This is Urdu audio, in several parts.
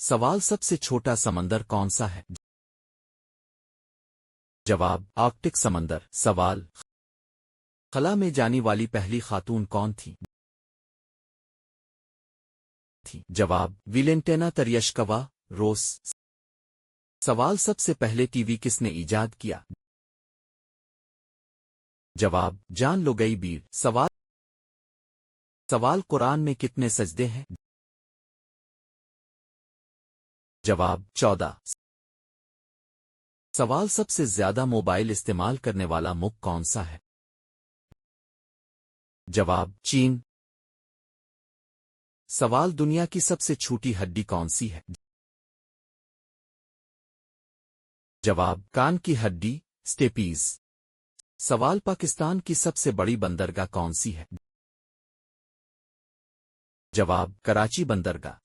سوال سب سے چھوٹا سمندر کون سا ہے؟ جواب آرکٹک سمندر۔ سوال خلا میں جانے والی پہلی خاتون کون تھی؟ جواب ویلنٹینا تریشکوا روس۔ سوال سب سے پہلے ٹی وی کس نے ایجاد کیا؟ جواب جان لوگئی بیر۔ سوال قرآن میں کتنے سجدے ہیں؟ جواب 14۔ سوال سب سے زیادہ موبائل استعمال کرنے والا ملک کون سا ہے؟ جواب چین۔ سوال دنیا کی سب سے چھوٹی ہڈی کون سی ہے؟ جواب کان کی ہڈی سٹیپیز۔ سوال پاکستان کی سب سے بڑی بندرگاہ کون سی ہے؟ جواب کراچی بندرگاہ۔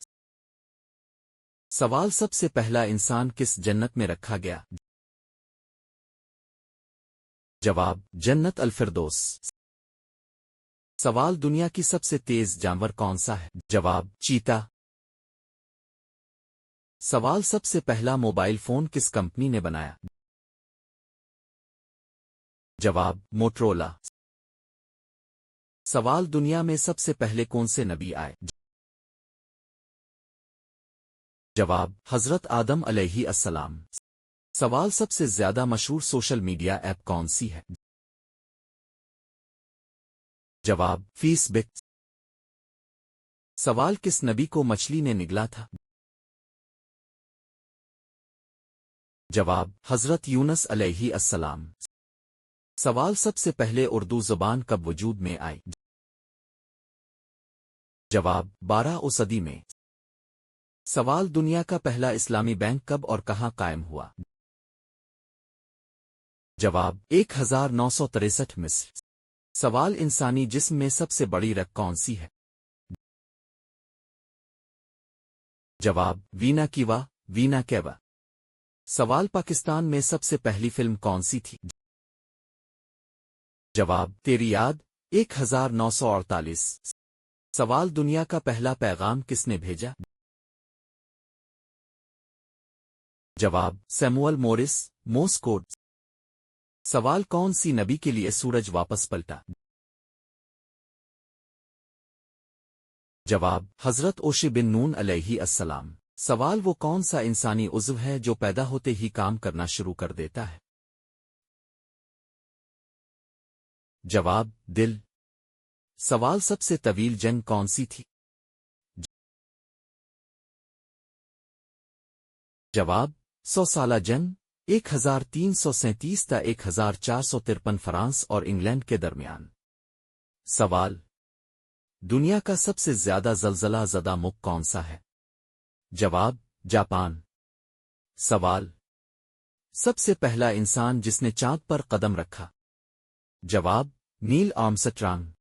سوال سب سے پہلا انسان کس جنت میں رکھا گیا؟ جواب جنت الفردوس۔ سوال دنیا کی سب سے تیز جانور کون سا ہے؟ جواب چیتا۔ سوال سب سے پہلا موبائل فون کس کمپنی نے بنایا؟ جواب موٹرولا۔ سوال دنیا میں سب سے پہلے کون سے نبی آئے؟ جواب حضرت آدم علیہ السلام۔ سوال سب سے زیادہ مشہور سوشل میڈیا ایپ کون سی ہے؟ جواب فیس بک۔ سوال کس نبی کو مچھلی نے نگلا تھا؟ جواب حضرت یونس علیہ السلام۔ سوال سب سے پہلے اردو زبان کب وجود میں آئی؟ جواب 12 صدی میں۔ سوال دنیا کا پہلا اسلامی بینک کب اور کہاں قائم ہوا؟ جواب 1963 مصر۔ سوال انسانی جسم میں سب سے بڑی رگ کون سی ہے؟ جواب وینا کیوا وینا کیوا۔ سوال پاکستان میں سب سے پہلی فلم کون سی تھی؟ جواب تیری یاد 1948۔ سوال دنیا کا پہلا پیغام کس نے بھیجا؟ جواب سیموئل مورس موس کوڈ۔ سوال کون سی نبی کے لیے سورج واپس پلٹا؟ جواب حضرت اوشی بن نون علیہ السلام۔ سوال وہ کون سا انسانی عضو ہے جو پیدا ہوتے ہی کام کرنا شروع کر دیتا ہے؟ جواب دل۔ سوال سب سے طویل جنگ کون سی تھی؟ جواب 100 سالہ جنگ 1337 تا 1453 فرانس اور انگلینڈ کے درمیان۔ سوال دنیا کا سب سے زیادہ زلزلہ زدہ ملک کون سا ہے؟ جواب جاپان۔ سوال سب سے پہلا انسان جس نے چاند پر قدم رکھا؟ جواب نیل آرمسٹرانگ۔